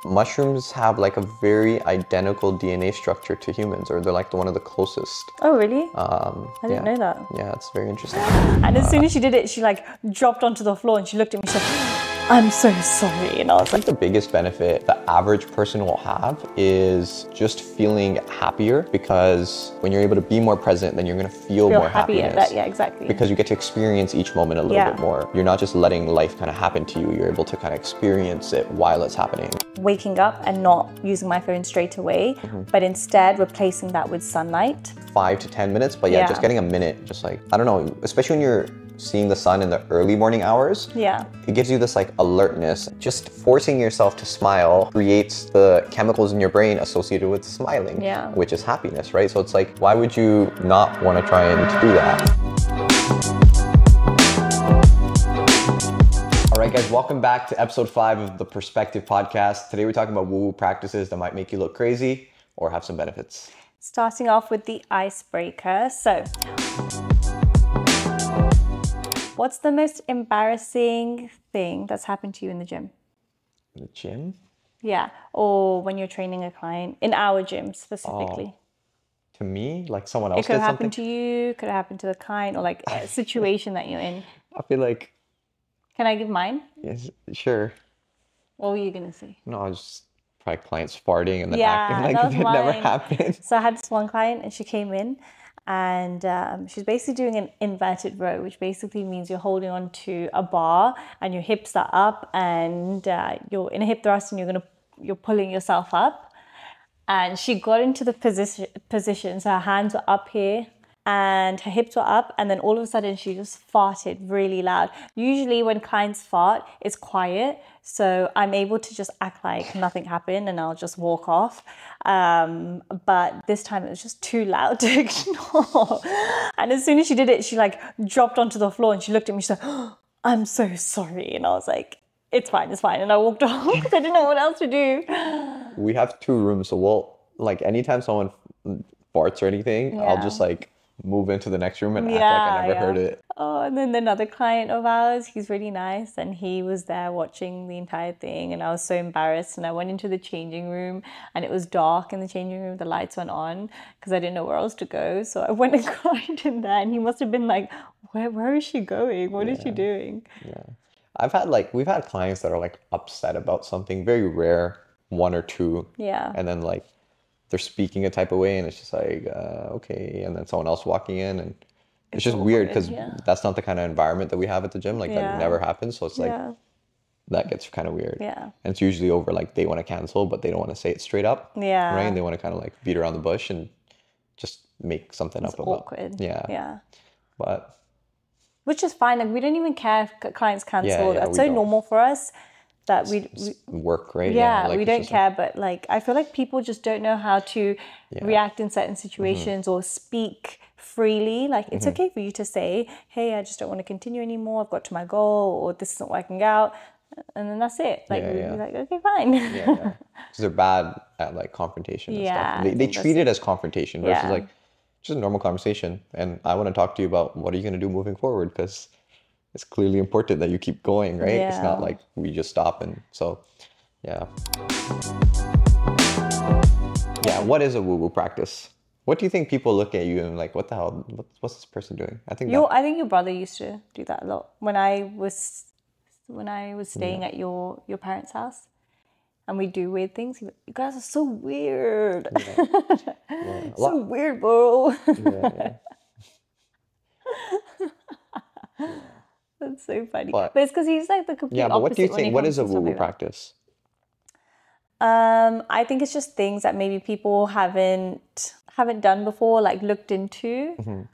Mushrooms have like a very identical DNA structure to humans, or they're like one of the closest. Oh, really? I didn't yeah. know that. Yeah, it's very interesting. And as soon as she did it, she like dropped onto the floor and she looked at me, she said, I'm so sorry. And I was I think the biggest benefit the average person will have is just feeling happier, because when you're able to be more present, then you're going to feel more happiness. Yeah, exactly. Because you get to experience each moment a little bit more. You're not just letting life kind of happen to you. You're able to kind of experience it while it's happening. Waking up and not using my phone straight away, but instead replacing that with sunlight. 5 to 10 minutes, but yeah, just getting a minute, just like, I don't know, especially when you're seeing the sun in the early morning hours, it gives you this like alertness. Just forcing yourself to smile creates the chemicals in your brain associated with smiling, which is happiness, right? So it's like, why would you not want to try and do that? All right, guys, welcome back to episode 5 of the Perspectiv Podcast. Today we're talking about woo-woo practices that might make you look crazy or have some benefits. Starting off with the icebreaker. So, what's the most embarrassing thing that's happened to you in the gym? In the gym? Yeah, or when you're training a client, in our gym specifically. To me, like someone else did something? It could have happened to you, could have happened to the client, or like a situation that you're in. I feel like... Can I give mine? Yes, sure. What were you going to say? No, I was just probably clients farting and then acting like it never happened. So I had this one client and she came in and she's basically doing an inverted row, which basically means you're holding on to a bar and your hips are up and you're in a hip thrust and you're pulling yourself up. And she got into the position, so her hands were up here and her hips were up, and then all of a sudden she just farted really loud. Usually when clients fart, it's quiet, so I'm able to just act like nothing happened and I'll just walk off. But this time it was just too loud to ignore. And as soon as she did it, she like dropped onto the floor and she looked at me, she said, I'm so sorry. And I was like, it's fine. And I walked off because I didn't know what else to do. We have 2 rooms, so we'll, like, anytime someone farts or anything, I'll just like move into the next room and act like I never heard it. Oh, and then another client of ours, he's really nice, and he was there watching the entire thing, and I was so embarrassed, and I went into the changing room and it was dark in the changing room, the lights went on because I didn't know where else to go, so I went and cried in there, and he must have been like, where is she going? What is she doing? We've had clients that are like upset about something, very rare, 1 or 2, and then like they're speaking a type of way and it's just like, okay. And then someone else walking in and it's just weird because that's not the kind of environment that we have at the gym. Like that never happens. So it's like, that gets kind of weird. Yeah. And it's usually over like they want to cancel, but they don't want to say it straight up. Yeah. Right. And they want to kind of like beat around the bush and just make something up about. Awkward. Yeah. Yeah. But. Which is fine. Like we don't even care if clients cancel. That's so normal for us. That we work, right? Yeah, like we don't care, but like I feel like people just don't know how to react in certain situations or speak freely. Like it's okay for you to say, hey, I just don't want to continue anymore, I've got to my goal, or this isn't working out, and then that's it. Like we'd be like, okay, fine. Because they're bad at like confrontation and stuff. They treat it as confrontation versus like just a normal conversation. And I want to talk to you about what are you going to do moving forward, because it's clearly important that you keep going, right? It's not like we just stop. And so, what is a woo-woo practice? What do you think people look at you and like, what the hell, what's this person doing? I think your brother used to do that a lot. When I was staying at your parents' house and we do weird things, he'd be like, you guys are so weird. So weird, bro. That's so funny. But it's because he's like the complete opposite. But what do you think? What is a woo-woo practice? I think it's just things that maybe people haven't done before, like looked into.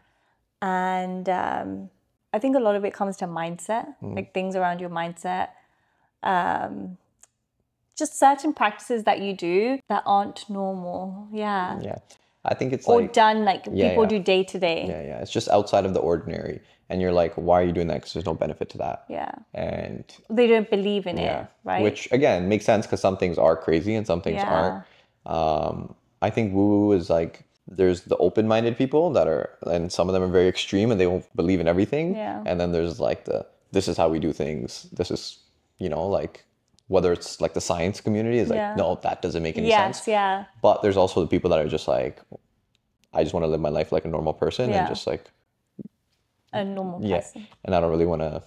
And I think a lot of it comes to mindset, like things around your mindset. Just certain practices that you do that aren't normal. Yeah. I think it's or done like people do day to day. It's just outside of the ordinary. And you're like, why are you doing that? Because there's no benefit to that. Yeah. And they don't believe in it, right? Which again makes sense because some things are crazy and some things aren't. I think woo-woo is like, there's the open-minded people that are, and some of them are very extreme and they won't believe in everything. Yeah. And then there's like this is how we do things. This is, like whether it's like the science community is like, no, that doesn't make any sense. Yeah. But there's also the people that are just like, I just want to live my life like a normal person and just like a normal person. And I don't really want to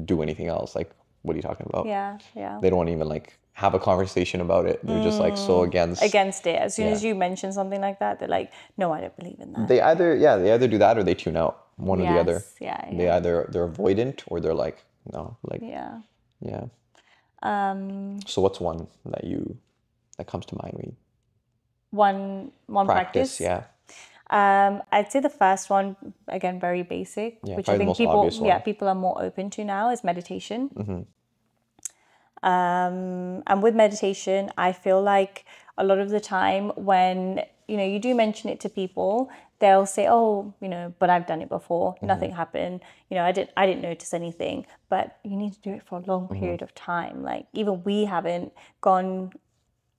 do anything else. Like, what are you talking about? Yeah. They don't want to even like have a conversation about it. They're just like so against it. As soon as you mention something like that, they're like, no, I don't believe in that. They either do that or they tune out. One or the other. Yeah. They're avoidant or they're like, no, like yeah. So what's one that comes to mind when you one practice? Yeah. I'd say the first one, again, very basic, which I think people are more open to now, is meditation. Mm-hmm. And with meditation, I feel like a lot of the time when, you do mention it to people, they'll say, oh, but I've done it before. Mm-hmm. Nothing happened. I didn't notice anything. But you need to do it for a long period of time. Like even we haven't gone,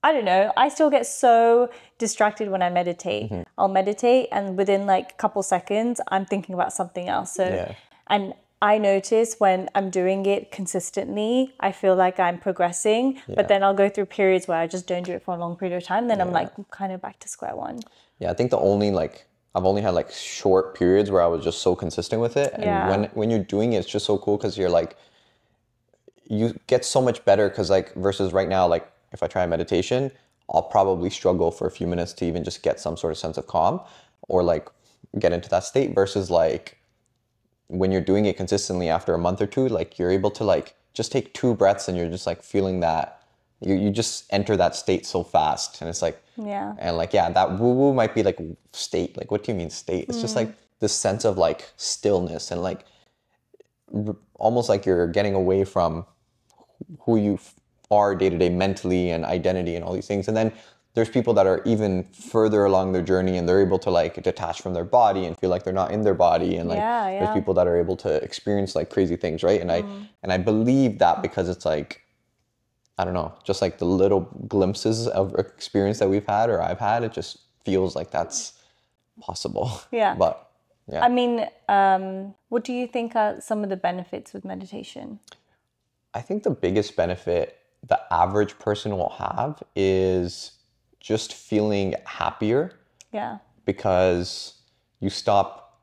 I don't know. I still get so distracted when I meditate. Mm-hmm. I'll meditate and within like a couple seconds, I'm thinking about something else. And I notice when I'm doing it consistently, I feel like I'm progressing, but then I'll go through periods where I just don't do it for a long period of time. Then I'm like kind of back to square one. Yeah, I think I've only had like short periods where I was just so consistent with it. And when you're doing it, it's just so cool because you're like, you get so much better because like versus right now, like if I try meditation, I'll probably struggle for a few minutes to even just get some sort of sense of calm or like get into that state versus like, when you're doing it consistently after a month or two, like you're able to like just take 2 breaths and you're just like feeling that you just enter that state so fast. And it's like, and like, that woo-woo might be like state. Like, what do you mean state? It's just like this sense of like stillness and like almost like you're getting away from who you are day to day mentally and identity and all these things. And then there's people that are even further along their journey and they're able to like detach from their body and feel like they're not in their body. And like there's people that are able to experience like crazy things, right? And I believe that because it's like, I don't know, just like the little glimpses of experience that we've had or I've had, it just feels like that's possible. Yeah. But I mean, what do you think are some of the benefits with meditation? I think the biggest benefit the average person will have is just feeling happier. Yeah. Because you stop,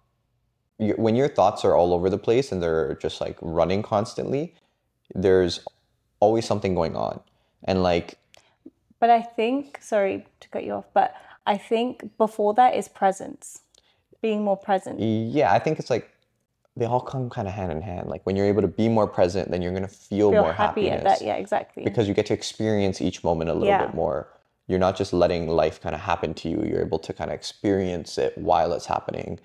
when your thoughts are all over the place and they're just like running constantly, there's always something going on. And like. But I think, sorry to cut you off, but I think before that is presence, being more present. Yeah, I think it's like, they all come kind of hand in hand. Like when you're able to be more present, then you're going to feel more happiness. Yeah, exactly. Because you get to experience each moment a little bit more. You're not just letting life kind of happen to you. You're able to kind of experience it while it's happening.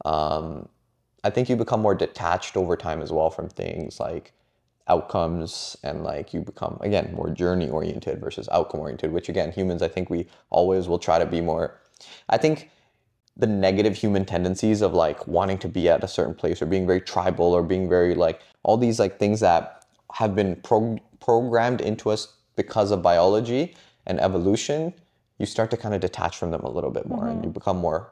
I think you become more detached over time as well from things like outcomes and like you become, again, more journey oriented versus outcome oriented, which again, humans, I think we always will try to be more, I think the negative human tendencies of like wanting to be at a certain place or being very tribal or being very like all these like things that have been programmed into us because of biology and evolution, you start to kind of detach from them a little bit more and you become more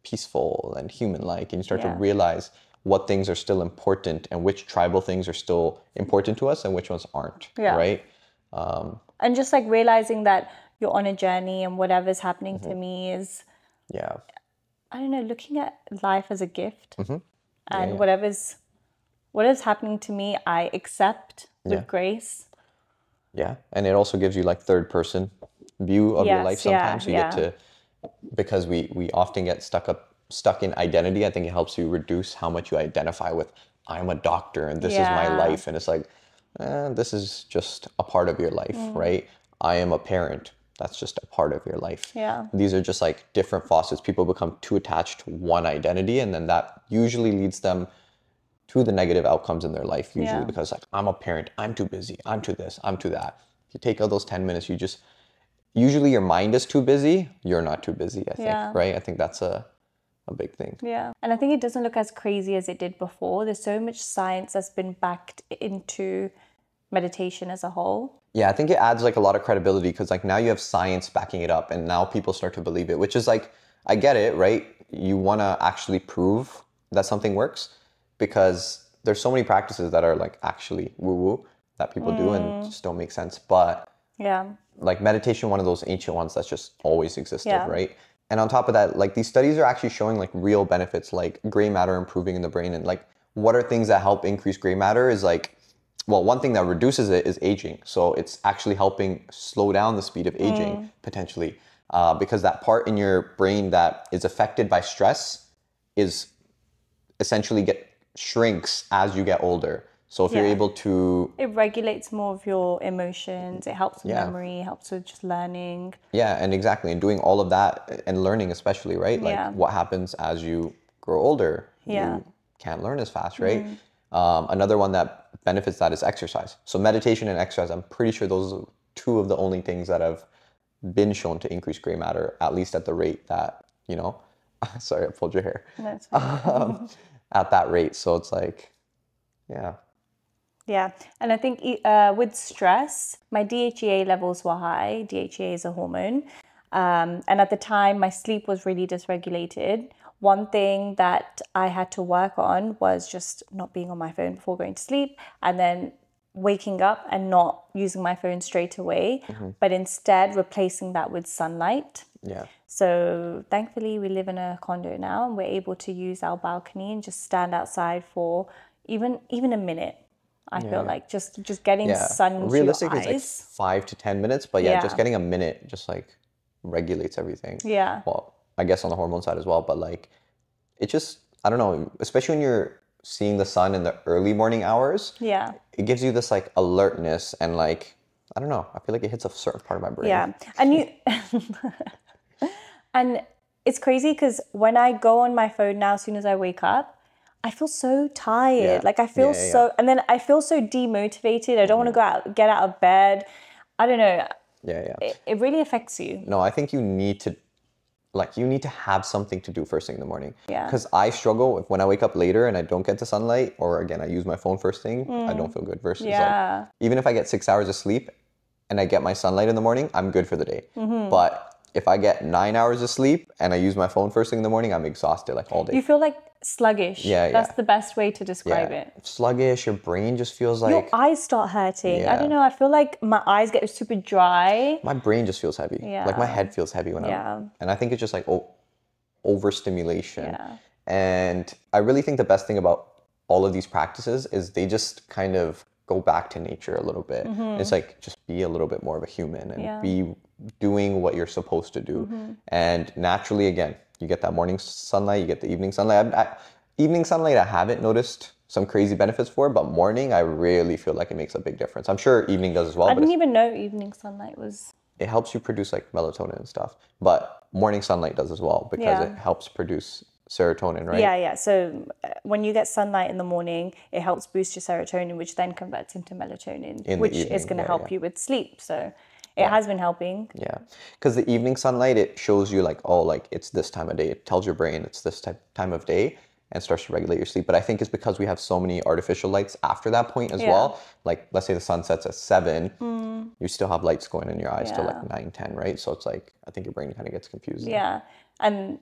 peaceful and human-like and you start to realize what things are still important and which tribal things are still important to us and which ones aren't, right? And just like realizing that you're on a journey and whatever's happening to me is, I don't know, looking at life as a gift and whatever's happening to me, I accept with grace. Yeah, and it also gives you like third person view of your life sometimes. So you get to, because we often get stuck in identity, I think it helps you reduce how much you identify with, I'm a doctor and this is my life. And it's like, this is just a part of your life, right? I am a parent. That's just a part of your life. Yeah. These are just like different facets. People become too attached to one identity and then that usually leads them to the negative outcomes in their life usually because like, I'm a parent, I'm too busy, I'm too this, I'm too that. If you take out those 10 minutes, usually your mind is too busy, you're not too busy, I think, right? I think that's a big thing. Yeah. And I think it doesn't look as crazy as it did before. There's so much science that's been backed into meditation as a whole. Yeah, I think it adds like a lot of credibility because like now you have science backing it up and now people start to believe it, which is like, I get it, right? You want to actually prove that something works because there's so many practices that are like actually woo-woo, that people do and just don't make sense. But like meditation, one of those ancient ones that's just always existed, right? And on top of that, like these studies are actually showing like real benefits, like gray matter improving in the brain. And like, what are things that help increase gray matter is like, well, one thing that reduces it is aging. So it's actually helping slow down the speed of aging potentially, because that part in your brain that is affected by stress is essentially shrinks as you get older. So if you're able to... It regulates more of your emotions. It helps with memory, helps with just learning. Yeah, and exactly. And doing all of that and learning especially, right? Like what happens as you grow older? You can't learn as fast, right? Another one that benefits that is exercise. So meditation and exercise, I'm pretty sure those are two of the only things that have been shown to increase gray matter, at least at the rate that, you know... Sorry, I pulled your hair. That's fine. At that rate. So it's like, Yeah, and I think with stress, my DHEA levels were high. DHEA is a hormone. And at the time, my sleep was really dysregulated. One thing that I had to work on was just not being on my phone before going to sleep, and then waking up and not using my phone straight away, but instead replacing that with sunlight. Yeah. So thankfully, we live in a condo now, and we're able to use our balcony and just stand outside for even a minute. I feel like just getting sun realistically, to your eyes. It's like 5 to 10 minutes, but just getting a minute just like regulates everything. Yeah. Well, I guess on the hormone side as well, but like it just, I don't know, especially when you're seeing the sun in the early morning hours. Yeah. It gives you this like alertness and like, I don't know, I feel like it hits a certain part of my brain. Yeah. And and it's crazy because when I go on my phone now, as soon as I wake up, I feel so tired. Yeah. Like I feel and then I feel so demotivated. I don't want to get out of bed. I don't know. Yeah. It really affects you. No, I think you need to have something to do first thing in the morning. Yeah. Because I struggle when I wake up later and I don't get the sunlight, or again, I use my phone first thing, I don't feel good versus like, even if I get 6 hours of sleep and I get my sunlight in the morning, I'm good for the day. But if I get 9 hours of sleep and I use my phone first thing in the morning, I'm exhausted like all day. You feel like sluggish. That's the best way to describe it. Sluggish, your brain just feels like... Your eyes start hurting. I don't know, I feel like my eyes get super dry. My brain just feels heavy. Like my head feels heavy when I'm... And I think it's just like overstimulation. And I really think the best thing about all of these practices is they just kind of go back to nature a little bit. It's like, just be a little bit more of a human and be doing what you're supposed to do. And naturally, again, you get that morning sunlight, you get the evening sunlight. Evening sunlight, I haven't noticed some crazy benefits for, but morning, I really feel like it makes a big difference. I'm sure evening does as well. I didn't even know evening sunlight was... It helps you produce like melatonin and stuff, but morning sunlight does as well because it helps produce serotonin, right? Yeah. So when you get sunlight in the morning, it helps boost your serotonin, which then converts into melatonin, which is going to help you with sleep. So it has been helping. Yeah. Because the evening sunlight, it shows you like, oh, like it's this time of day. It tells your brain it's this time of day and starts to regulate your sleep. But I think it's because we have so many artificial lights after that point as well. Like, let's say the sun sets at 7, you still have lights going in your eyes till like 9, 10, right? So it's like, I think your brain kind of gets confused. Yeah. And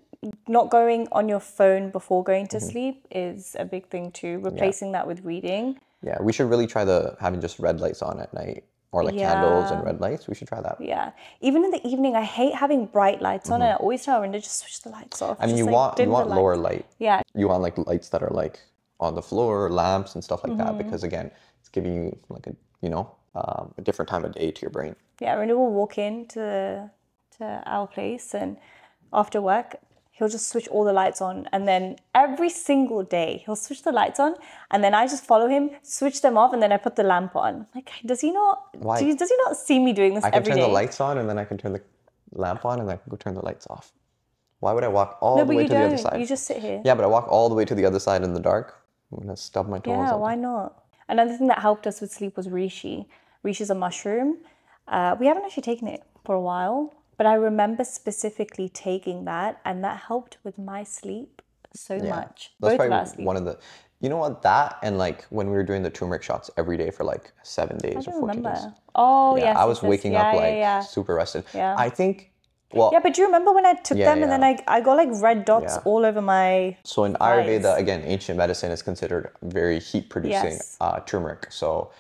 not going on your phone before going to sleep is a big thing too. Replacing that with reading. Yeah, we should really try having just red lights on at night. Or like candles and red lights. We should try that. Yeah. Even in the evening, I hate having bright lights on, and I always tell Arinda, just switch the lights off. I mean, you want lower light. Yeah. You want like lights that are like on the floor, lamps and stuff like that, because again, it's giving you like a different time of day to your brain. Yeah, Arinda will walk in to our place, and after work, he'll just switch all the lights on, and then every single day he'll switch the lights on, and then I just follow him, switch them off, and then I put the lamp on. Like, does he not? Why? Does he not see me doing this every day? I can turn the lights on, and then I can turn the lamp on, and then I can go turn the lights off. Why would I walk all the way to the other side? You just sit here. Yeah, but I walk all the way to the other side in the dark. I'm gonna stub my toe. Yeah, why not? Another thing that helped us with sleep was reishi. Reishi is a mushroom. We haven't actually taken it for a while. But I remember specifically taking that, and that helped with my sleep so much. That's probably one of the, you know what, that and like when we were doing the turmeric shots every day for like 7 days or 14 days. Oh, yeah. I was waking up like super rested. Yeah. I think, well. Yeah, but do you remember when I took them and then I got like red dots all over my So in Ayurveda, again, ancient medicine is considered very heat producing turmeric. So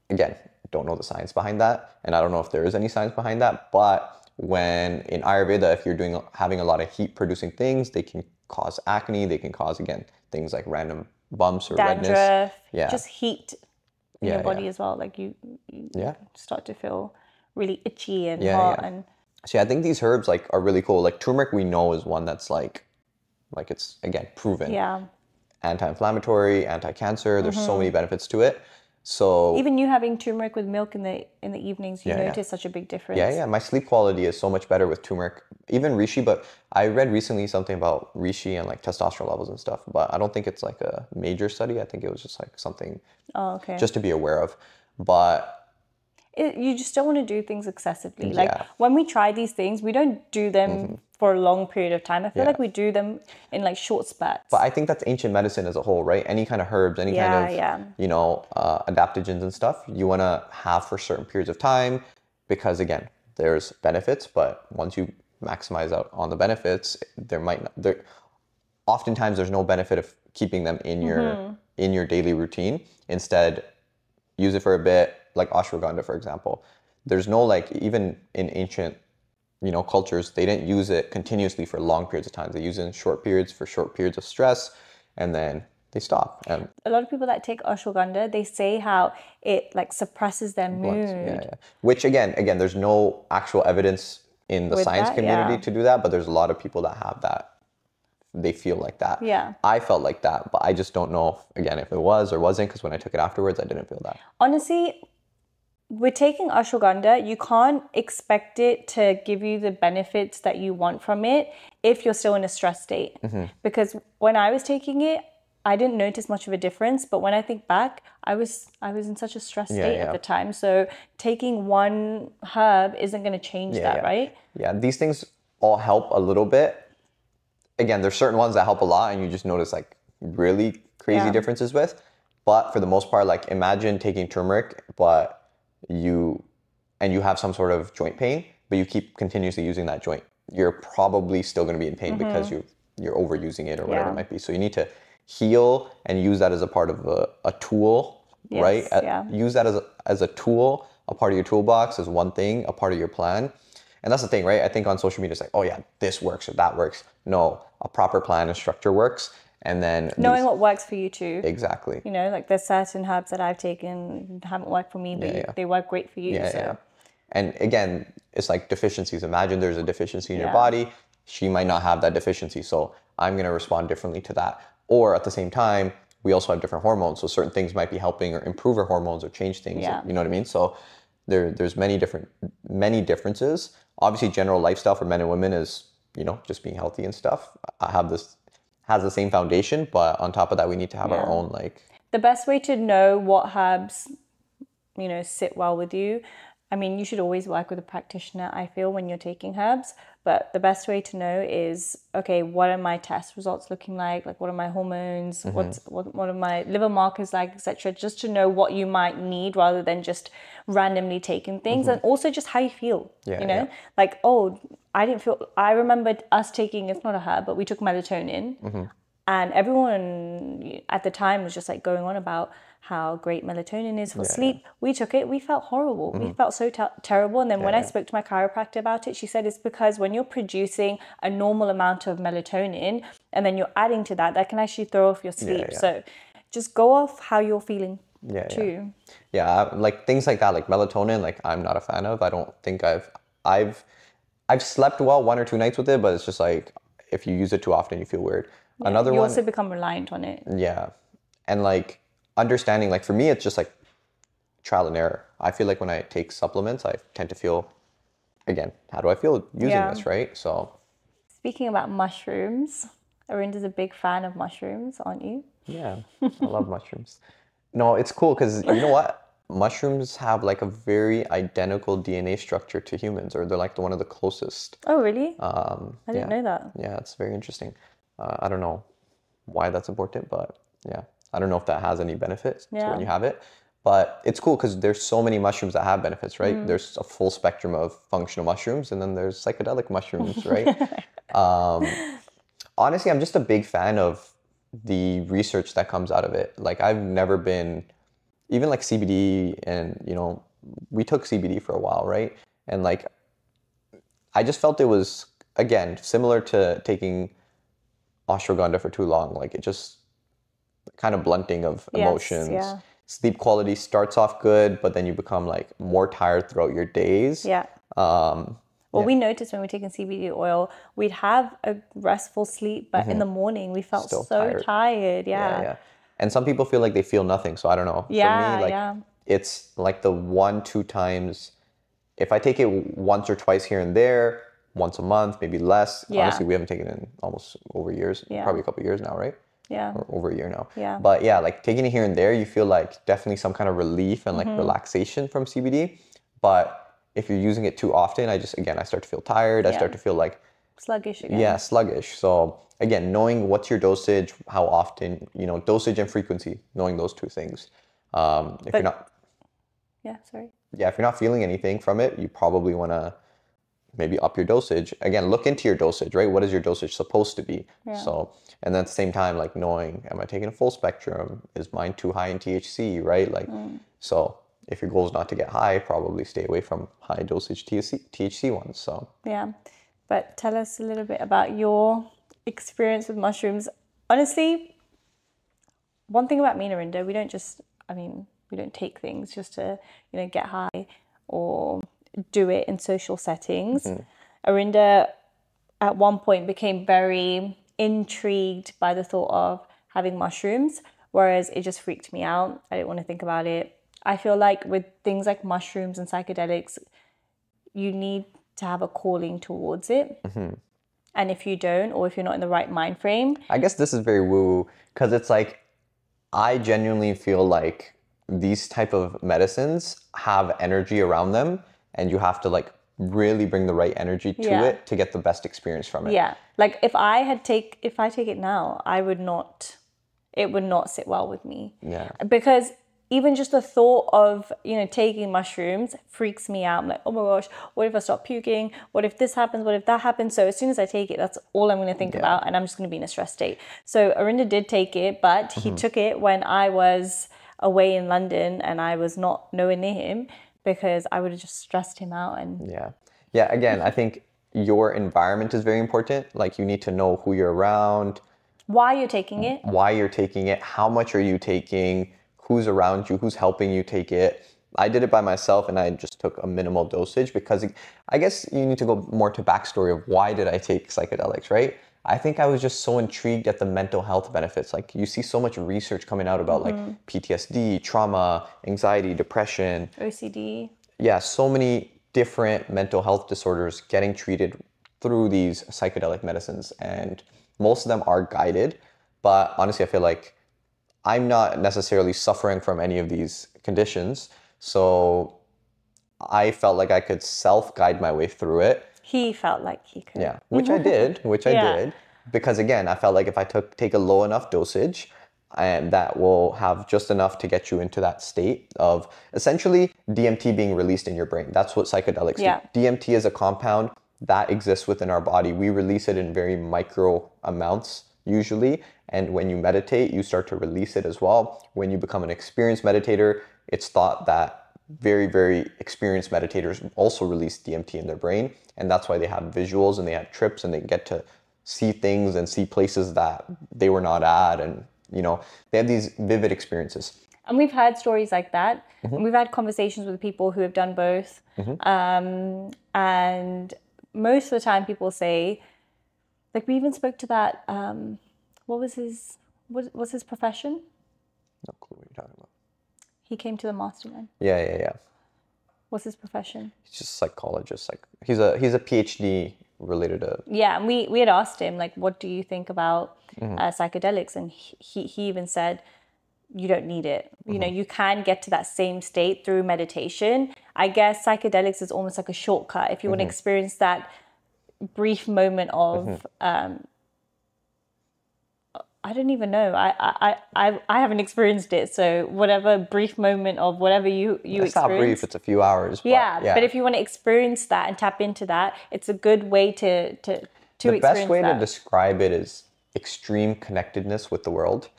again, don't know the science behind that, and I don't know if there is any science behind that, but when in Ayurveda, if you're having a lot of heat producing things, they can cause acne, they can cause, again, things like random bumps or dandruff, redness. just heat in your body as well. Like you start to feel really itchy and hot. And so I think these herbs like are really cool. Like turmeric, we know is one that's like it's, again, proven. Yeah. Anti-inflammatory, anti-cancer. There's so many benefits to it. So even you having turmeric with milk in the evenings, you notice such a big difference. Yeah. My sleep quality is so much better with turmeric, even reishi. But I read recently something about reishi and like testosterone levels and stuff. But I don't think it's like a major study. I think it was just like something just to be aware of. But you just don't want to do things excessively. Like when we try these things, we don't do them for a long period of time. I feel like we do them in like short spurts. But I think that's ancient medicine as a whole, right? Any kind of herbs, any kind of, adaptogens and stuff, you want to have for certain periods of time because, again, there's benefits. But once you maximize out on the benefits, oftentimes there's no benefit of keeping them in your daily routine. Instead, use it for a bit, like ashwagandha, for example. There's no, like, even in ancient cultures, they didn't use it continuously for long periods of time. They use it in short periods for short periods of stress, and then they stop. And a lot of people that take ashwagandha, they say how it like suppresses their mood. Which again, there's no actual evidence in the science community to do that, but there's a lot of people that have that. They feel like that. Yeah. I felt like that, but I just don't know if it was or wasn't, because when I took it afterwards, I didn't feel that. Honestly, with taking ashwagandha, you can't expect it to give you the benefits that you want from it if you're still in a stress state. Because when I was taking it, I didn't notice much of a difference. But when I think back, I was in such a stress state at the time. So taking one herb isn't going to change that, right? Yeah, these things all help a little bit. Again, there's certain ones that help a lot and you just notice like really crazy differences with. But for the most part, like imagine taking turmeric, but you have some sort of joint pain, but you keep continuously using that joint. You're probably still going to be in pain because you're overusing it or whatever it might be. So you need to heal and use that as a part of a tool, right? Use that as a tool, a part of your toolbox, as one thing, a part of your plan. And that's the thing, right? I think on social media, it's like, oh yeah, this works or that works. No, a proper plan and structure works. And then knowing what works for you too. Exactly. Like there's certain herbs that I've taken haven't worked for me, but they work great for you. And again, it's like deficiencies. Imagine there's a deficiency in your body. She might not have that deficiency. So I'm going to respond differently to that. Or at the same time, we also have different hormones. So certain things might be helping or improve our hormones or change things. You know what I mean? So there's many differences. Obviously, general lifestyle for men and women is, just being healthy and stuff. Has the same foundation, but on top of that, we need to have our own like. The best way to know what herbs, sit well with you. I mean, you should always work with a practitioner, I feel, when you're taking herbs. But the best way to know is, okay, what are my test results looking like? Like, what are my hormones? What are my liver markers like, etc. Just to know what you might need rather than just randomly taking things. And also just how you feel, Like, oh, I remembered us taking, it's not a herb, but we took melatonin. And everyone at the time was just like going on about how great melatonin is for sleep. We took it, we felt horrible. We felt so terrible. And then when I spoke to my chiropractor about it, she said it's because when you're producing a normal amount of melatonin and then you're adding to that, that can actually throw off your sleep. So just go off how you're feeling too. Like things like that, like melatonin, like I'm not a fan of. I don't think I've slept well 1 or 2 nights with it, but it's just like if you use it too often, you feel weird. Another one, you also become reliant on it. And like understanding, like for me, it's just like trial and error. I feel like when I take supplements, I tend to feel, again, how do I feel using this, right? So speaking about mushrooms, Arinda's a big fan of mushrooms, aren't you? Yeah, I love mushrooms. No, it's cool because you know what? Mushrooms have like a very identical DNA structure to humans, or they're like one of the closest. Oh, really? I didn't know that. Yeah, it's very interesting. I don't know why that's important, but yeah. I don't know if that has any benefits to when you have it. But it's cool because there's so many mushrooms that have benefits, right? There's a full spectrum of functional mushrooms, and then there's psychedelic mushrooms, right? Honestly, I'm just a big fan of the research that comes out of it. Like I've never been even like CBD, and we took CBD for a while, right? And like I just felt it was, again, similar to taking ashwagandha for too long. Like it just kind of blunting of emotions. Yeah. Sleep quality starts off good, but then you become like more tired throughout your days. Yeah. We noticed when we were taking CBD oil, we'd have a restful sleep, but in the morning we felt Still so tired. Yeah. And some people feel like they feel nothing. So I don't know. Yeah, For me, like it's like the 1-2 times. If I take it once or twice here and there, once a month, maybe less. Yeah. Honestly, we haven't taken it in almost over years, probably a couple of years now, right? Yeah. Or over a year now. Yeah. But yeah, like taking it here and there, you feel like definitely some kind of relief and like relaxation from CBD. But if you're using it too often, I start to feel tired. I start to feel like sluggish again. Yeah, sluggish. So again, knowing what's your dosage, how often, dosage and frequency, knowing those two things. If you're not if you're not feeling anything from it, you probably want to maybe up your dosage. Again, look into your dosage, right? What is your dosage supposed to be? Yeah. So, and then at the same time, like knowing, am I taking a full spectrum? Is mine too high in THC, right? Like, so if your goal is not to get high, probably stay away from high dosage THC ones. So yeah, but tell us a little bit about your experience with mushrooms. Honestly, one thing about me and Arinda, we don't take things just to get high or do it in social settings. Arinda at one point became very intrigued by the thought of having mushrooms, whereas it just freaked me out. I didn't want to think about it. I feel like with things like mushrooms and psychedelics, you need to have a calling towards it. And if you don't, or if you're not in the right mind frame. I guess this is very woo-woo, because it's like, I genuinely feel like these type of medicines have energy around them, and you have to like really bring the right energy to it to get the best experience from it. Yeah. Like if I take it now, it would not sit well with me. Yeah. Because even just the thought of, taking mushrooms freaks me out. I'm like, oh my gosh, what if I start puking? What if this happens? What if that happens? So as soon as I take it, that's all I'm going to think about, and I'm just going to be in a stress state. So Arinda did take it, but he took it when I was away in London and I was not nowhere near him, because I would have just stressed him out. And yeah, again, I think your environment is very important. Like you need to know who you're around, why you're taking it, how much are you taking, who's around you, who's helping you take it. I did it by myself, and I just took a minimal dosage because I guess you need to go more to backstory of why did I take psychedelics, right? I think I was just so intrigued at the mental health benefits. Like you see so much research coming out about like PTSD, trauma, anxiety, depression, OCD. Yeah, so many different mental health disorders getting treated through these psychedelic medicines, and most of them are guided. But honestly, I feel like I'm not necessarily suffering from any of these conditions. So I felt like I could self-guide my way through it. He felt like he could. Yeah, which I did, because again, I felt like if I take a low enough dosage, and that will have just enough to get you into that state of essentially DMT being released in your brain. That's what psychedelics do. DMT is a compound that exists within our body. We release it in very micro amounts usually, and when you meditate, you start to release it as well. When you become an experienced meditator, it's thought that very, very experienced meditators also release DMT in their brain, and that's why they have visuals and they have trips and they get to see things and see places that they were not at, and they have these vivid experiences. And we've had stories like that. And we've had conversations with people who have done both. And most of the time people say, like we even spoke to that, what's his profession? No clue what you're talking about. He came to the mastermind. Yeah. What's his profession? He's just a psychologist. Like he's a PhD related to. Yeah, and we had asked him like, what do you think about psychedelics? And he even said, you don't need it. You can get to that same state through meditation. I guess psychedelics is almost like a shortcut if you want to experience that brief moment of I don't even know. I haven't experienced it. So whatever brief moment of whatever you experience. It's not brief. It's a few hours. But if you want to experience that and tap into that, it's a good way to experience that. The best way to describe it is extreme connectedness with the world.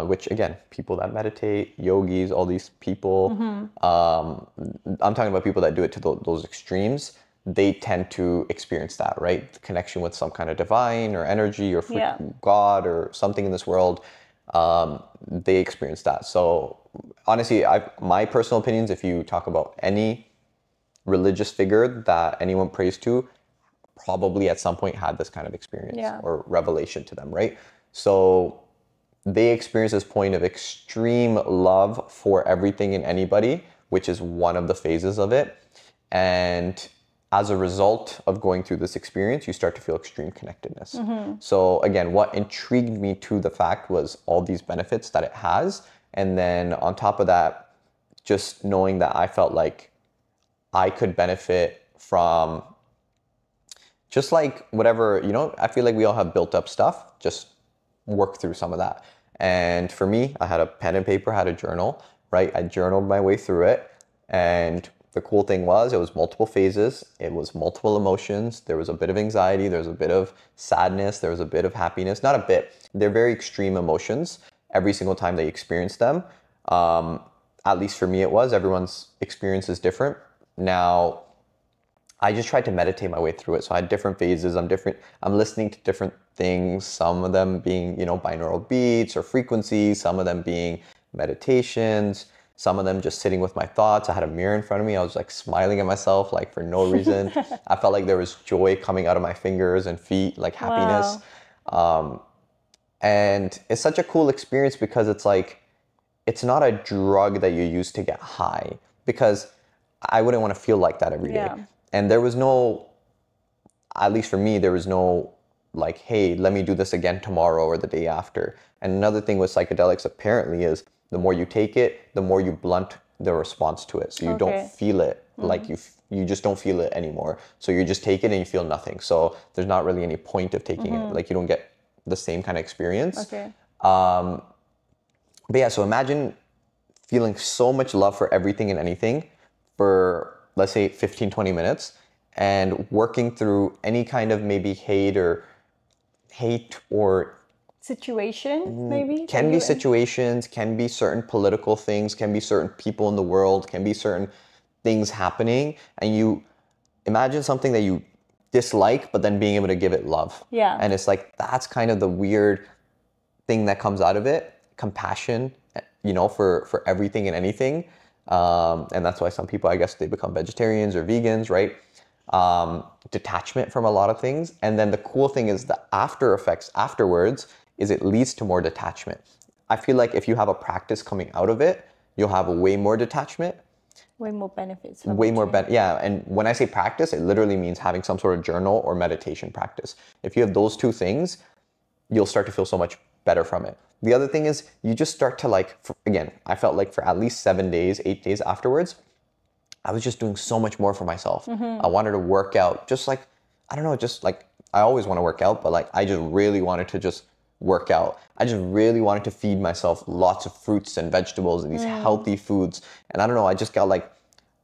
which again, people that meditate, yogis, all these people, I'm talking about people that do it to those extremes. They tend to experience that, right? The connection with some kind of divine or energy or God or something in this world. They experience that. So honestly, my personal opinions, if you talk about any religious figure that anyone prays to, probably at some point had this kind of experience or revelation to them, right? So they experience this point of extreme love for everything and anybody, which is one of the phases of it. And as a result of going through this experience, you start to feel extreme connectedness. So again, what intrigued me to the fact was all these benefits that it has. And then on top of that, just knowing that I felt like I could benefit from just like whatever, I feel like we all have built up stuff, just work through some of that. And for me, I had a pen and paper, had a journal, right? I journaled my way through it. And the cool thing was it was multiple phases. It was multiple emotions. There was a bit of anxiety. There was a bit of sadness. There was a bit of happiness. Not a bit. They're very extreme emotions every single time they experience them. At least for me it was. Everyone's experience is different. Now, I just tried to meditate my way through it. So I had different phases. I'm listening to different things. Some of them being, binaural beats or frequencies. Some of them being meditations. Some of them just sitting with my thoughts. I had a mirror in front of me. I was like smiling at myself, like for no reason. I felt like there was joy coming out of my fingers and feet, like happiness. Wow. And it's such a cool experience because it's like, it's not a drug that you use to get high, because I wouldn't want to feel like that every day. And there was no, at least for me, there was no like, hey, let me do this again tomorrow or the day after. And another thing with psychedelics apparently is the more you take it, the more you blunt the response to it. So you don't feel it, like you just don't feel it anymore. So you just take it and you feel nothing. So there's not really any point of taking it. Like you don't get the same kind of experience. But yeah, so imagine feeling so much love for everything and anything for, let's say, 15, 20 minutes and working through any kind of maybe hate or situation, maybe? Can be situations, can be certain political things, can be certain people in the world, can be certain things happening. And you imagine something that you dislike, but then being able to give it love. And it's like, that's kind of the weird thing that comes out of it. Compassion, for everything and anything. And that's why some people, I guess, they become vegetarians or vegans, right? Detachment from a lot of things. And then the cool thing is the after effects afterwards is it leads to more detachment. I feel like if you have a practice coming out of it, you'll have way more detachment. Way more benefits. Yeah. And when I say practice, it literally means having some sort of journal or meditation practice. If you have those two things, you'll start to feel so much better from it. The other thing is you just start to I felt like for at least 7 days, 8 days afterwards, I was just doing so much more for myself. I wanted to work out just like, I don't know, just like, I always want to work out, but like, I just really wanted to just work out. I just really wanted to feed myself lots of fruits and vegetables and these healthy foods. And I don't know, I just got like,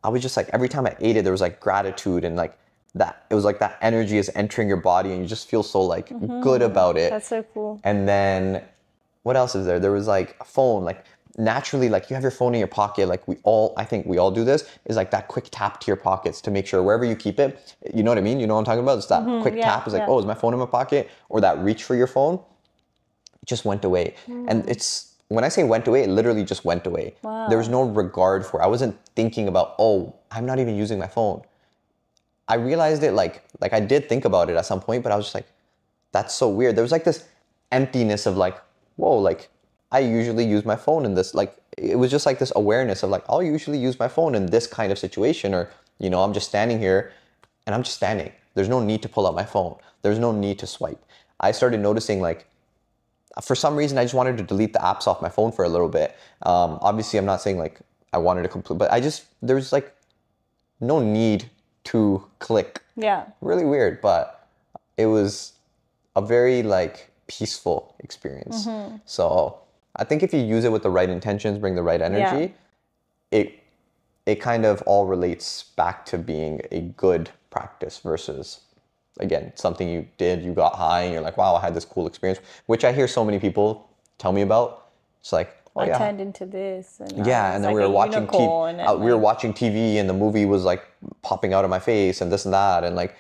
I was just like, every time I ate it, there was like gratitude and like that, it was like that energy is entering your body and you just feel so like good about it. That's so cool. And then what else is there? There was like a phone, like naturally, like you have your phone in your pocket, like I think we all do this, is like that quick tap to your pockets to make sure wherever you keep it, you know what I mean? You know what I'm talking about? It's that quick tap is like, oh, is my phone in my pocket? Or that reach for your phone, it just went away. And when I say went away, it literally just went away. Wow. There was no regard for it. I wasn't thinking about, oh, I'm not even using my phone. I realized it like I did think about it at some point, but I was just like, that's so weird. There was like this emptiness of like, whoa, like I usually use my phone in this, like, it was just like this awareness of like, I'll usually use my phone in this kind of situation, or, I'm just standing here and I'm just standing. There's no need to pull out my phone. There's no need to swipe. I started noticing like, for some reason, I just wanted to delete the apps off my phone for a little bit. Obviously, I'm not saying like I wanted to complete, but there's like no need to click. Yeah. Really weird, but it was a very like peaceful experience. So I think if you use it with the right intentions, bring the right energy, it kind of all relates back to being a good practice versus, again, something you did, you got high and you're like, wow, I had this cool experience, which I hear so many people tell me about. It's like, oh I yeah, turned into this. And yeah, and then we were watching TV. We were watching TV, and the movie was like popping out of my face, and this and that, and like,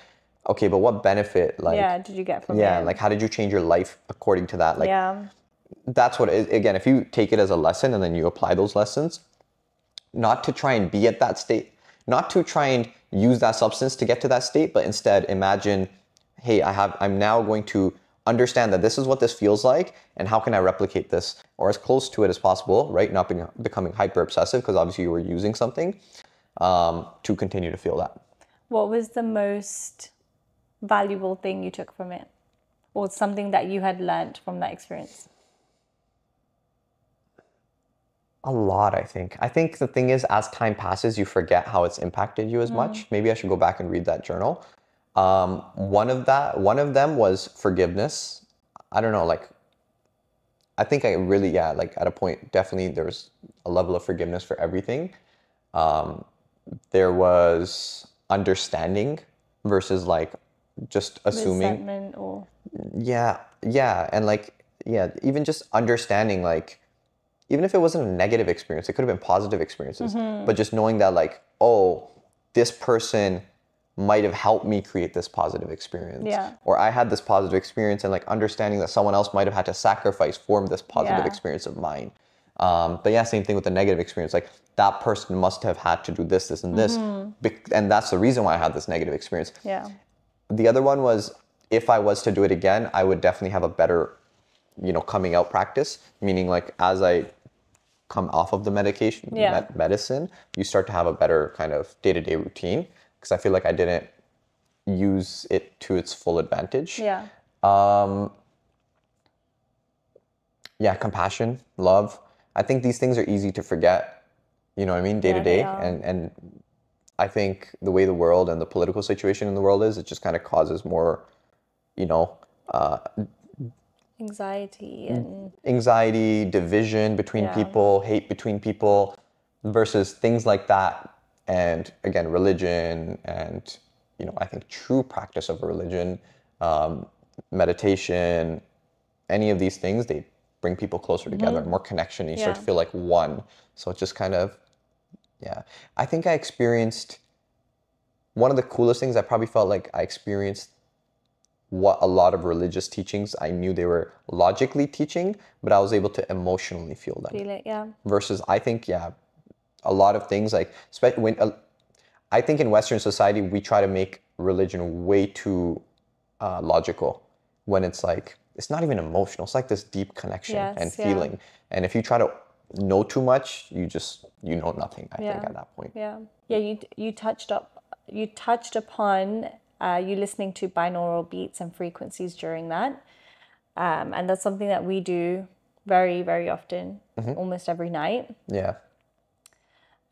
okay, but what benefit, like, did you get from it? Yeah, like, how did you change your life according to that? Like, yeah, that's what again, if you take it as a lesson and then you apply those lessons, not to try and be at that state, not to try and use that substance to get to that state, but instead imagine, hey, I'm now going to understand that this is what this feels like, and how can I replicate this or as close to it as possible, right? Not becoming hyper obsessive, because obviously you were using something to continue to feel that. What was the most valuable thing you took from it, or something that you had learned from that experience? A lot, I think. I think the thing is, as time passes, you forget how it's impacted you as much. Maybe I should go back and read that journal. One of them was forgiveness. I don't know, like, I think I really, like at a point, definitely there was a level of forgiveness for everything. There was understanding versus like just assuming. Resentment or... Yeah. And like, even just understanding, like, even if it wasn't a negative experience, it could have been positive experiences, but just knowing that, like, oh, this person might have helped me create this positive experience. Yeah. Or I had this positive experience, and like understanding that someone else might have had to sacrifice for this positive experience of mine. But yeah, same thing with the negative experience. Like, that person must have had to do this, and this. And that's the reason why I had this negative experience. Yeah. The other one was, if I was to do it again, I would definitely have a better, coming out practice. Meaning, like, as I come off of the medicine, you start to have a better kind of day-to-day routine, because I feel like I didn't use it to its full advantage. Yeah. Compassion, love. I think these things are easy to forget, you know what I mean, day to day. And I think the way the world and the political situation in the world is, it just kind of causes more, anxiety, division between people, hate between people, versus things like that. And again, religion and, I think true practice of a religion, meditation, any of these things, they bring people closer together, more connection. You start to feel like one. So it's just kind of, I think I experienced, one of the coolest things, I probably felt like I experienced what a lot of religious teachings, I knew they were logically teaching, but I was able to emotionally feel them. Feel it, yeah. Versus, I think, a lot of things, like, I think in Western society, we try to make religion way too logical, when it's like, it's not even emotional. It's like this deep connection and feeling. And if you try to know too much, you know nothing, I think, at that point. Yeah. You touched upon you listening to binaural beats and frequencies during that. And that's something that we do very, very often, almost every night. Yeah.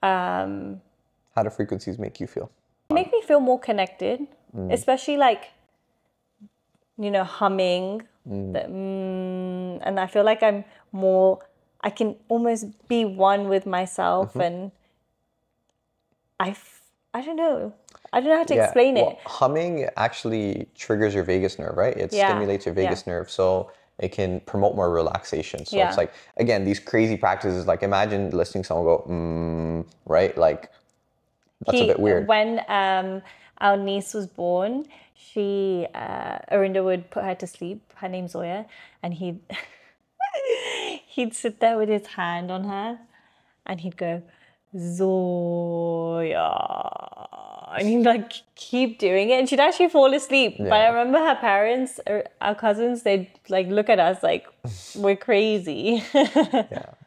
How do frequencies make you feel? Make me feel more connected, especially like, humming, and I feel like I can almost be one with myself, and I don't know how to explain it. Humming actually triggers your vagus nerve, right? It stimulates your vagus nerve, so it can promote more relaxation. So it's like, again, these crazy practices, like, imagine listening to someone go, right? Like, that's a bit weird. When our niece was born, Arinda would put her to sleep. Her name's Zoya, and he'd sit there with his hand on her, and he'd go, Zoya, and he'd like keep doing it, and she'd actually fall asleep. But I remember her parents, or our cousins, they'd like look at us like we're crazy.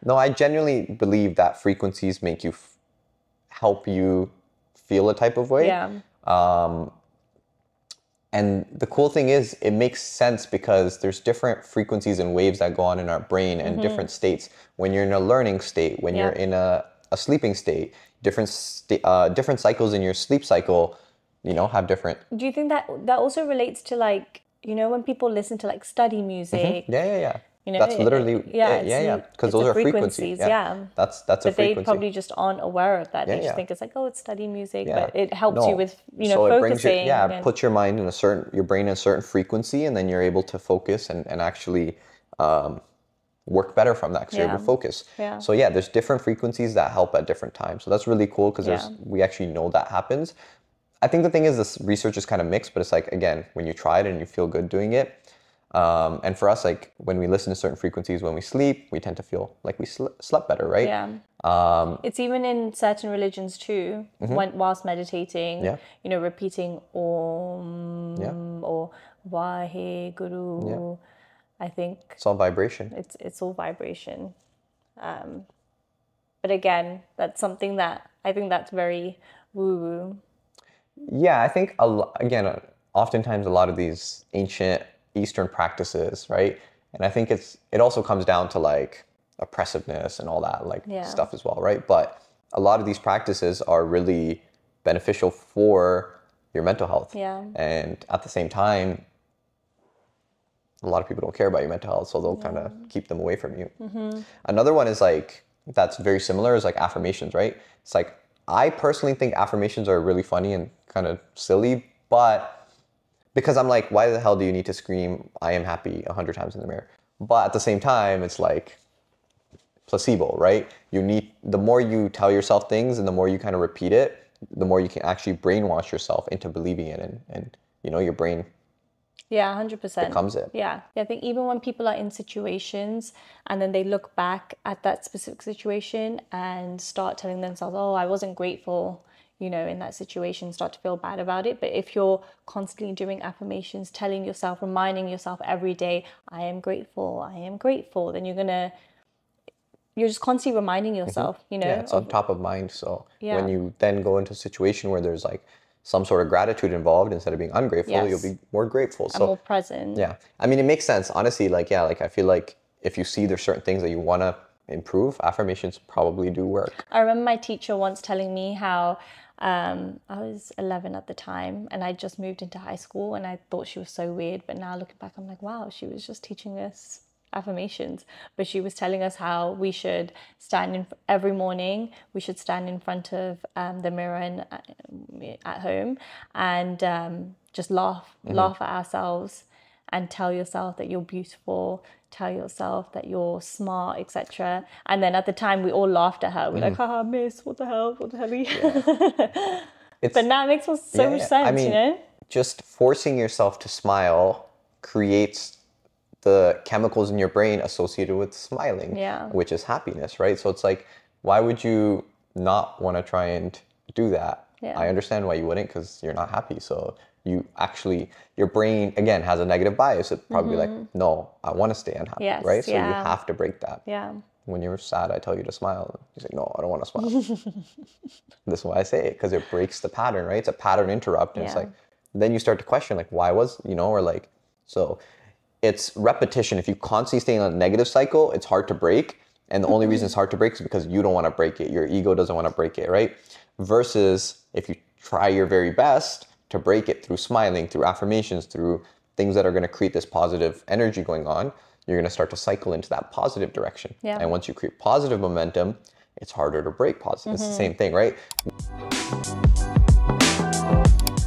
No, I genuinely believe that frequencies make you help you feel a type of way. And the cool thing is, it makes sense, because there's different frequencies and waves that go on in our brain and different states. When you're in a learning state, when you're in a sleeping state, different cycles in your sleep cycle, have different. Do you think that also relates to, like, when people listen to like study music? Yeah. That's literally because those are frequencies. That's a frequency. But they probably just aren't aware of that. They just think it's like, oh, it's study music, but it helps you with so focusing. It puts your mind in your brain in a certain frequency, and then you're able to focus and actually work better from that because you're able to focus. So yeah, there's different frequencies that help at different times. So that's really cool because we actually know that happens. I think the thing is this research is kind of mixed, but it's like, again, when you try it and you feel good doing it. And for us, like when we listen to certain frequencies when we sleep, we tend to feel like we slept better, right? Yeah. It's even in certain religions too, whilst meditating, you know, repeating Om or Wahe Guru. I think it's all vibration. It's all vibration. But again, that's something that I think that's very woo-woo. Yeah, I think, again, oftentimes a lot of these ancient Eastern practices, right? And I think it also comes down to like oppressiveness and all that like stuff as well, right? But a lot of these practices are really beneficial for your mental health. Yeah. And at the same time, a lot of people don't care about your mental health, so they'll kind of keep them away from you. Another one is like, that's very similar, is like affirmations, right? It's like, I personally think affirmations are really funny and kind of silly, but because I'm like, why the hell do you need to scream, I am happy 100 times in the mirror? But at the same time, it's like placebo, right? The more you tell yourself things and the more you kind of repeat it, the more you can actually brainwash yourself into believing it, and you know, your brain 100% becomes it. Yeah, I think even when people are in situations and then they look back at that specific situation and start telling themselves, oh, I wasn't grateful, you know, in that situation, start to feel bad about it. But if you're constantly doing affirmations, telling yourself, reminding yourself every day, I am grateful, then you're just constantly reminding yourself, you know. Yeah, it's on top of mind. So when you then go into a situation where there's like some sort of gratitude involved, instead of being ungrateful, you'll be more grateful. So more present. Yeah. I mean, it makes sense. Honestly, like, yeah, like I feel like if you see there's certain things that you want to improve, affirmations probably do work. I remember my teacher once telling me how I was 11 at the time and I just moved into high school and I thought she was so weird. But now looking back, I'm like, wow, she was just teaching us affirmations. But she was telling us how we should every morning, we should stand in front of the mirror at home and just laugh at ourselves and tell yourself that you're beautiful, tell yourself that you're smart, etc. And then at the time we all laughed at her. We're like, haha, miss, what the hell are you? But now it makes so much sense, I mean, you know? Just forcing yourself to smile creates the chemicals in your brain associated with smiling, which is happiness, right? So it's like, why would you not want to try and do that? I understand why you wouldn't, because you're not happy. So your brain, again, has a negative bias. It'd probably be like, no, I want to stay unhappy, right? So you have to break that. Yeah. When you're sad, I tell you to smile. You say, no, I don't want to smile. This is why I say it, because it breaks the pattern, right? It's a pattern interrupt. And it's like, then you start to question, like, why was, you know, or like, so it's repetition. If you constantly stay in a negative cycle, it's hard to break. And the only reason it's hard to break is because you don't want to break it. Your ego doesn't want to break it, right? Versus if you try your very best to break it through smiling, through affirmations, through things that are going to create this positive energy going on, you're going to start to cycle into that positive direction. And once you create positive momentum, it's harder to break positive. It's the same thing, right?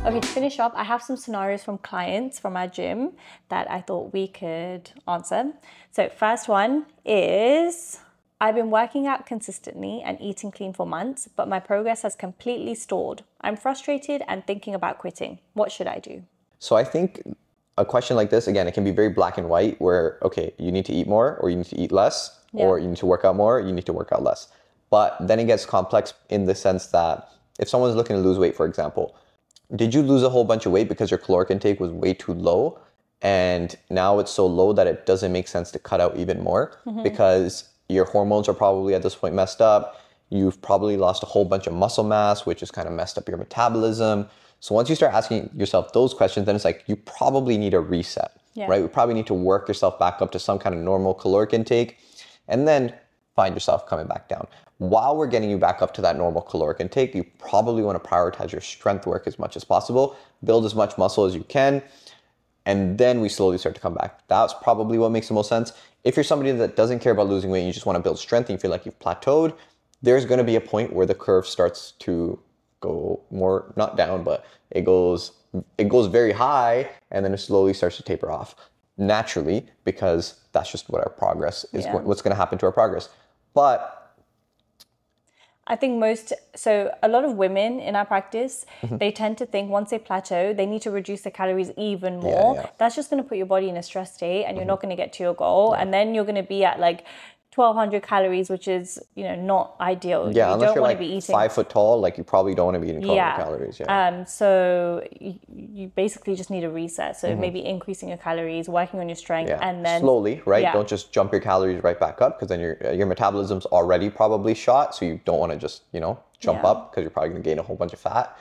Okay, to finish up, I have some scenarios from clients from our gym that I thought we could answer. So first one is, I've been working out consistently and eating clean for months, but my progress has completely stalled. I'm frustrated and thinking about quitting. What should I do? So I think a question like this, again, it can be very black and white where, okay, you need to eat more or you need to eat less, or you need to work out more, you need to work out less. But then it gets complex in the sense that if someone's looking to lose weight, for example, did you lose a whole bunch of weight because your caloric intake was way too low? And now it's so low that it doesn't make sense to cut out even more because your hormones are probably at this point messed up. You've probably lost a whole bunch of muscle mass, which has kind of messed up your metabolism. So once you start asking yourself those questions, then it's like you probably need a reset, right? We probably need to work yourself back up to some kind of normal caloric intake and then find yourself coming back down. While we're getting you back up to that normal caloric intake, you probably want to prioritize your strength work as much as possible, build as much muscle as you can, and then we slowly start to come back. That's probably what makes the most sense. If you're somebody that doesn't care about losing weight and you just want to build strength and you feel like you've plateaued, there's going to be a point where the curve starts to go more, not down, but it goes very high and then it slowly starts to taper off. naturally, because that's just what our progress is, what's going to happen to our progress. But I think a lot of women in our practice, they tend to think once they plateau, they need to reduce their calories even more. That's just going to put your body in a stress state, and you're not going to get to your goal. And then you're going to be at like 1,200 calories, which is, not ideal. Yeah, you unless don't you're want like to be eating 5 foot tall, like you probably don't want to be eating 1,200 calories. Yeah. So you basically just need a reset. So maybe increasing your calories, working on your strength, and then slowly, right? Don't just jump your calories right back up, because then your metabolism's already probably shot. So you don't want to just jump up, because you're probably going to gain a whole bunch of fat.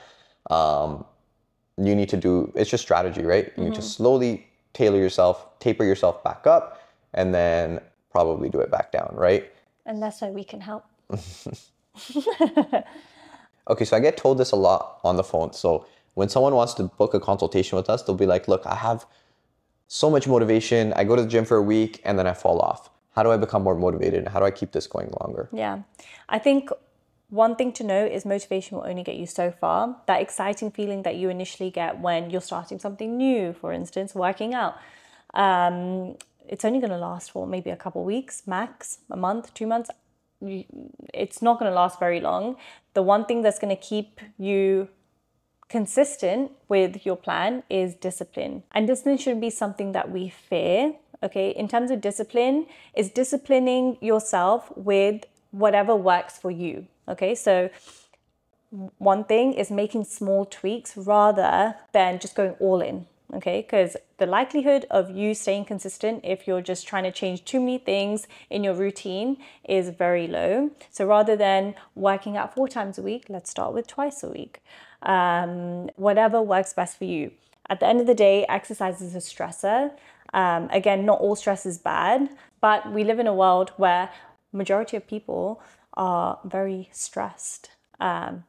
You need to it's just strategy, right? You need to slowly taper yourself back up, and then probably do it back down, right? And that's why we can help. Okay, so I get told this a lot on the phone. So when someone wants to book a consultation with us, they'll be like, look, I have so much motivation. I go to the gym for a week and then I fall off. How do I become more motivated? How do I keep this going longer? Yeah, I think one thing to know is motivation will only get you so far. That exciting feeling that you initially get when you're starting something new, for instance, working out, it's only going to last for maybe a couple of weeks, max, a month, 2 months. It's not going to last very long. The one thing that's going to keep you consistent with your plan is discipline. And discipline shouldn't be something that we fear, okay? In terms of discipline, it's disciplining yourself with whatever works for you, okay? So one thing is making small tweaks rather than just going all in. Okay, because the likelihood of you staying consistent if you're just trying to change too many things in your routine is very low. So rather than working out 4 times a week, let's start with twice a week. Whatever works best for you. At the end of the day, exercise is a stressor. Again, not all stress is bad, but we live in a world where majority of people are very stressed.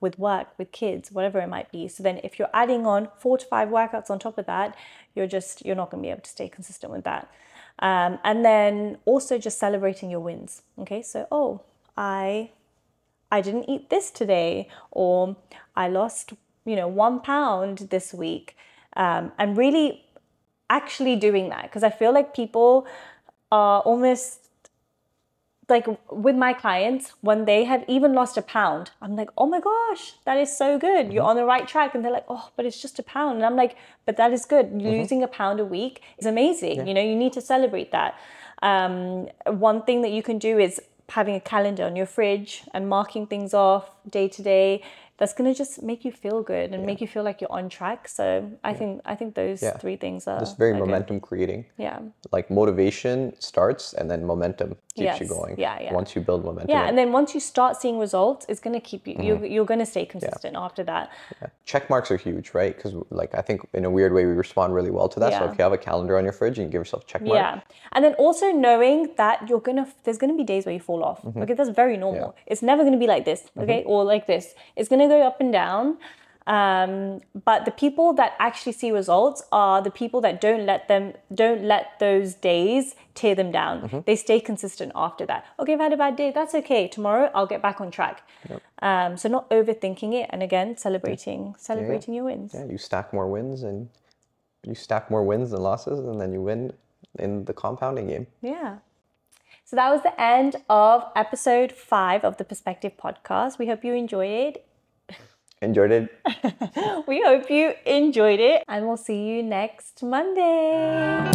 With work, with kids, whatever it might be. So then if you're adding on 4 to 5 workouts on top of that, you're not going to be able to stay consistent with that. And then also just celebrating your wins. Okay, so, I didn't eat this today, or I lost, 1 pound this week. And really actually doing that, because I feel like people are almost like with my clients, when they have even lost a pound, I'm like, oh my gosh, that is so good. You're on the right track. And they're like, oh, but it's just a pound. And I'm like, but that is good. Losing a pound a week is amazing. Yeah. You need to celebrate that. One thing that you can do is having a calendar on your fridge and marking things off day to day. That's going to just make you feel good and make you feel like you're on track. So I think those 3 things are just very are momentum creating. Yeah. Like motivation starts and then momentum keeps you going. Yeah. Once you build momentum. Yeah, and then once you start seeing results, it's going to keep you, you're going to stay consistent after that. Yeah. Check marks are huge, right? Because like I think in a weird way we respond really well to that. So if you have a calendar on your fridge and you give yourself a check mark. Yeah. And then also knowing that there's going to be days where you fall off. Okay, that's very normal. Yeah. It's never going to be like this, okay? Or like this. It's going to go up and down. But the people that actually see results are the people that don't let those days tear them down. They stay consistent after that. Okay, I've had a bad day, that's okay. Tomorrow I'll get back on track. Yep. So not overthinking it, and again, celebrating your wins. Yeah, you stack more wins than losses, and then you win in the compounding game. Yeah. So that was the end of episode 5 of the Perspectiv Podcast. We hope you enjoyed it. We hope you enjoyed it, and we'll see you next Monday.